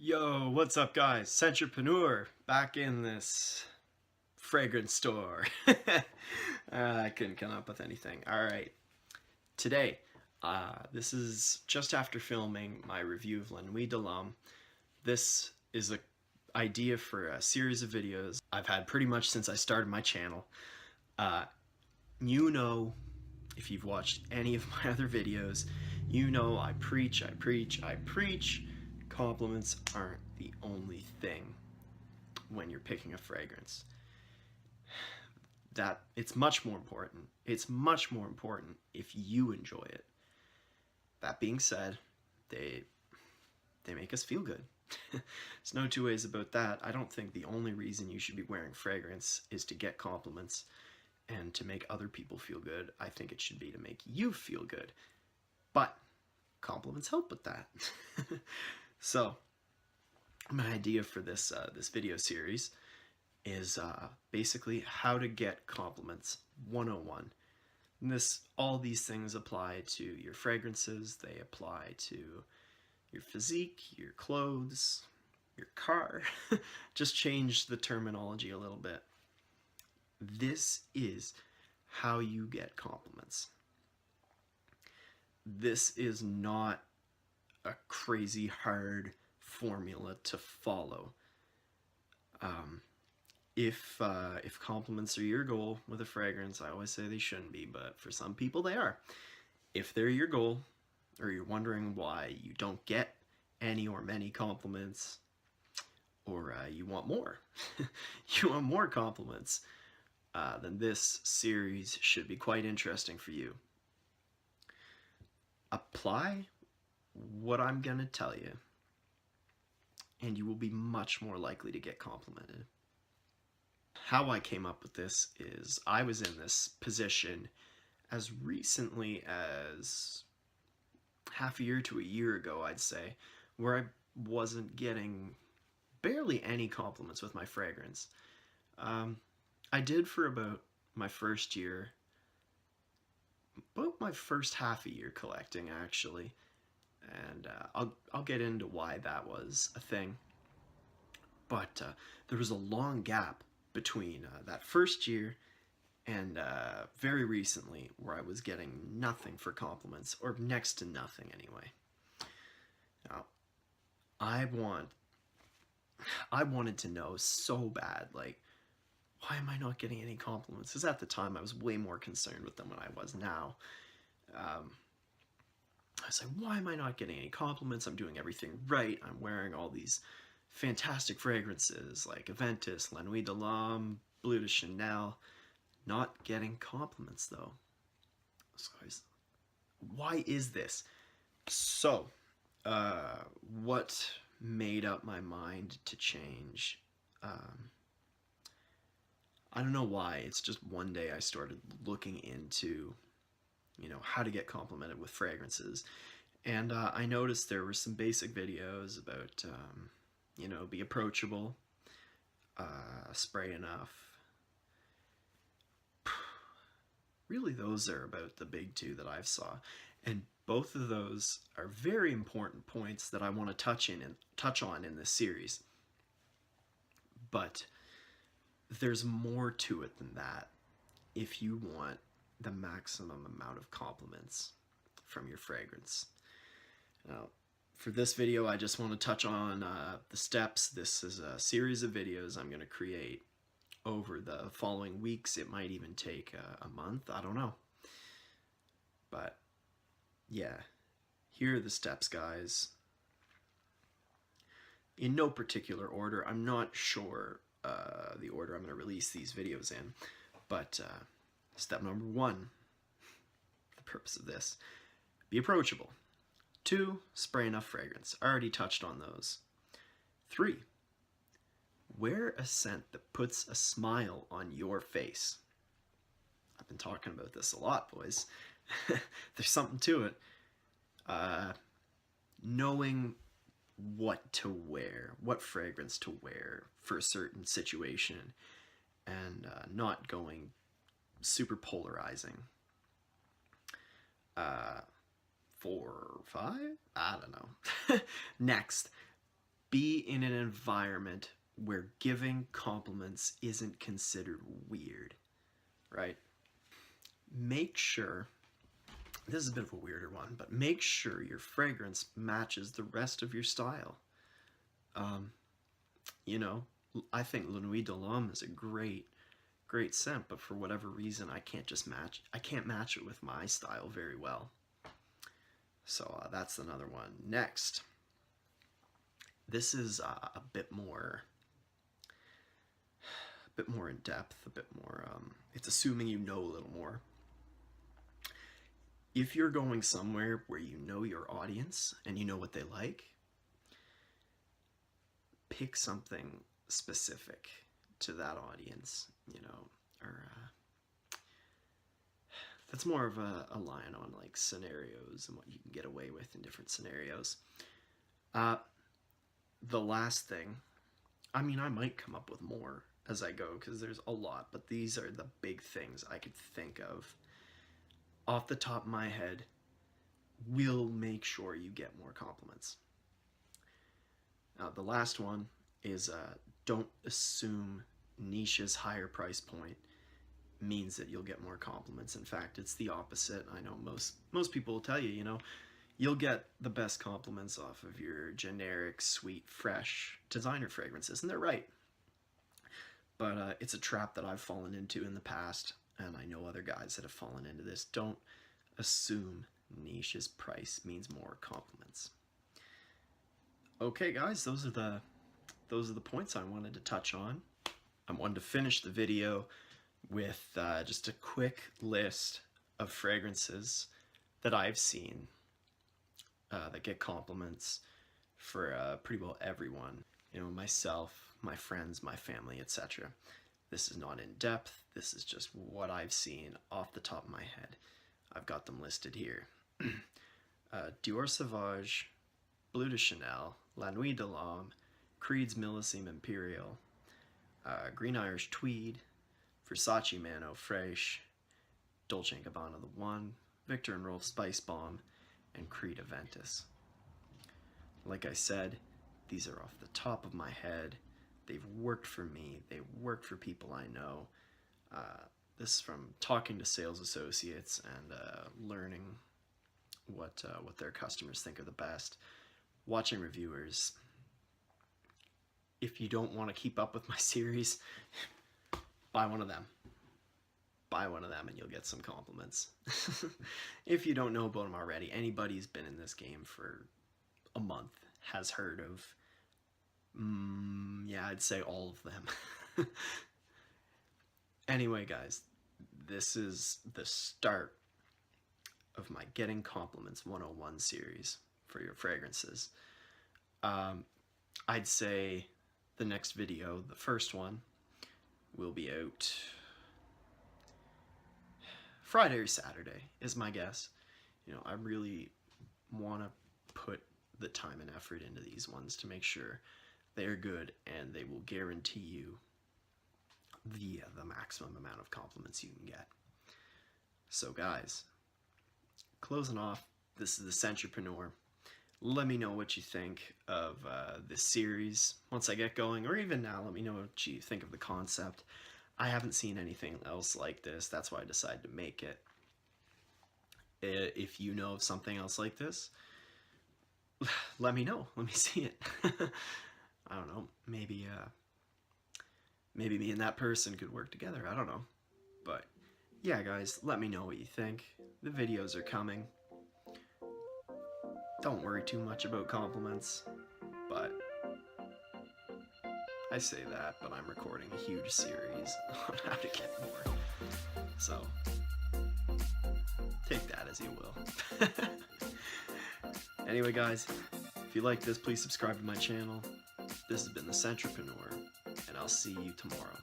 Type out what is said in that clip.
Yo, what's up guys? Centropreneur back in this fragrance store. I couldn't come up with anything. Alright, today, this is just after filming my review of La Nuit de l'Homme. This is an idea for a series of videos I've had pretty much since I started my channel. You know, if you've watched any of my other videos, you know I preach. Compliments aren't the only thing when you're picking a fragrance. That it's much more important. It's much more important if you enjoy it. That being said, they make us feel good. There's no two ways about that. I don't think the only reason you should be wearing fragrance is to get compliments and to make other people feel good. I think it should be to make you feel good. But compliments help with that. So, my idea for this this video series is basically how to get compliments 101. And all these things apply to your fragrances. They apply to your physique, your clothes, your car. Just change the terminology a little bit. This is how you get compliments. This is not a crazy hard formula to follow. If compliments are your goal with a fragrance, I always say they shouldn't be, but for some people they are. If they're your goal, or you're wondering why you don't get any or many compliments, or you want more, you want more compliments, then this series should be quite interesting for you. Apply what I'm gonna tell you, and you will be much more likely to get complimented. How I came up with this is I was in this position as recently as half a year to a year ago, I'd say, where I wasn't getting barely any compliments with my fragrance. I did for about my first year, about my first half a year collecting actually. And I'll get into why that was a thing. But there was a long gap between that first year and very recently where I was getting nothing for compliments, or next to nothing anyway. Now, I wanted to know so bad, like, why am I not getting any compliments? Because at the time I was way more concerned with them than I was now. I was like, why am I not getting any compliments? I'm doing everything right. I'm wearing all these fantastic fragrances like Aventus, La Nuit de l'Homme, Bleu de Chanel. Not getting compliments though. So why is this? So, what made up my mind to change? I don't know why. It's just one day I started looking into how to get complimented with fragrances. And I noticed there were some basic videos about, be approachable, spray enough. Really, those are about the big two that I've saw. And both of those are very important points that I want to touch on in this series. But there's more to it than that if you want the maximum amount of compliments from your fragrance. Now, for this video, I just want to touch on the steps. This is a series of videos I'm going to create over the following weeks. It might even take a month, I don't know. But yeah, here are the steps, guys. In no particular order. I'm not sure the order I'm going to release these videos in, but step number 1, the purpose of this, be approachable. 2, spray enough fragrance. I already touched on those. 3, wear a scent that puts a smile on your face. I've been talking about this a lot, boys. There's something to it. Knowing what to wear, what fragrance to wear for a certain situation, and not going super polarizing. 4 or 5? I don't know. Next, be in an environment where giving compliments isn't considered weird, right? Make sure, this is a bit of a weirder one, but make sure your fragrance matches the rest of your style. You know, I think La Nuit de l'Homme is a great scent, but for whatever reason I can't match it with my style very well. So that's another one. Next, this is a bit more in depth, a bit more, it's assuming you know a little more. If you're going somewhere where you know your audience and you know what they like, pick something specific to that audience, you know, or that's more of a line on like scenarios and what you can get away with in different scenarios. The last thing, I mean, I might come up with more as I go because there's a lot, but these are the big things I could think of off the top of my head will make sure you get more compliments. Now, the last one is don't assume niche's higher price point means that you'll get more compliments. In fact, it's the opposite. I know most people will tell you, you know, you'll get the best compliments off of your generic, sweet, fresh designer fragrances, and they're right. But it's a trap that I've fallen into in the past, and I know other guys that have fallen into this. Don't assume niche's price means more compliments. Okay, guys, those are the points I wanted to touch on. I wanted to finish the video with just a quick list of fragrances that I've seen that get compliments for pretty well everyone. You know, myself, my friends, my family, etc. This is not in depth. This is just what I've seen off the top of my head. I've got them listed here. Dior Sauvage, Bleu de Chanel, La Nuit de l'Homme, Creed's Millésime Imperial, Green Irish Tweed, Versace Man Eau Fraiche, Dolce & Gabbana The One, Victor and Rolf Spice Bomb, and Creed Aventus. Like I said, these are off the top of my head. They've worked for me. They've worked for people I know. This is from talking to sales associates and learning what their customers think are the best. Watching reviewers. If you don't want to keep up with my series, buy one of them. Buy one of them and you'll get some compliments. If you don't know about them already, anybody who's been in this game for a month has heard of, yeah, I'd say all of them. Anyway, guys, this is the start of my Getting Compliments 101 series for your fragrances. I'd say the next video, the first one, will be out Friday or Saturday is my guess. You know, I really want to put the time and effort into these ones to make sure they're good and they will guarantee you the maximum amount of compliments you can get. So guys, closing off, this is the Centropreneur. Let me know what you think of this series once I get going, or even now, let me know what you think of the concept. I haven't seen anything else like this. That's why I decided to make it. If you know of something else like this, let me know. Let me see it. I don't know. Maybe me and that person could work together. I don't know. But yeah, guys, let me know what you think. The videos are coming. Don't worry too much about compliments, but I say that, but I'm recording a huge series on how to get more. So take that as you will. Anyway, guys, if you like this, please subscribe to my channel. This has been the Centropreneur, and I'll see you tomorrow.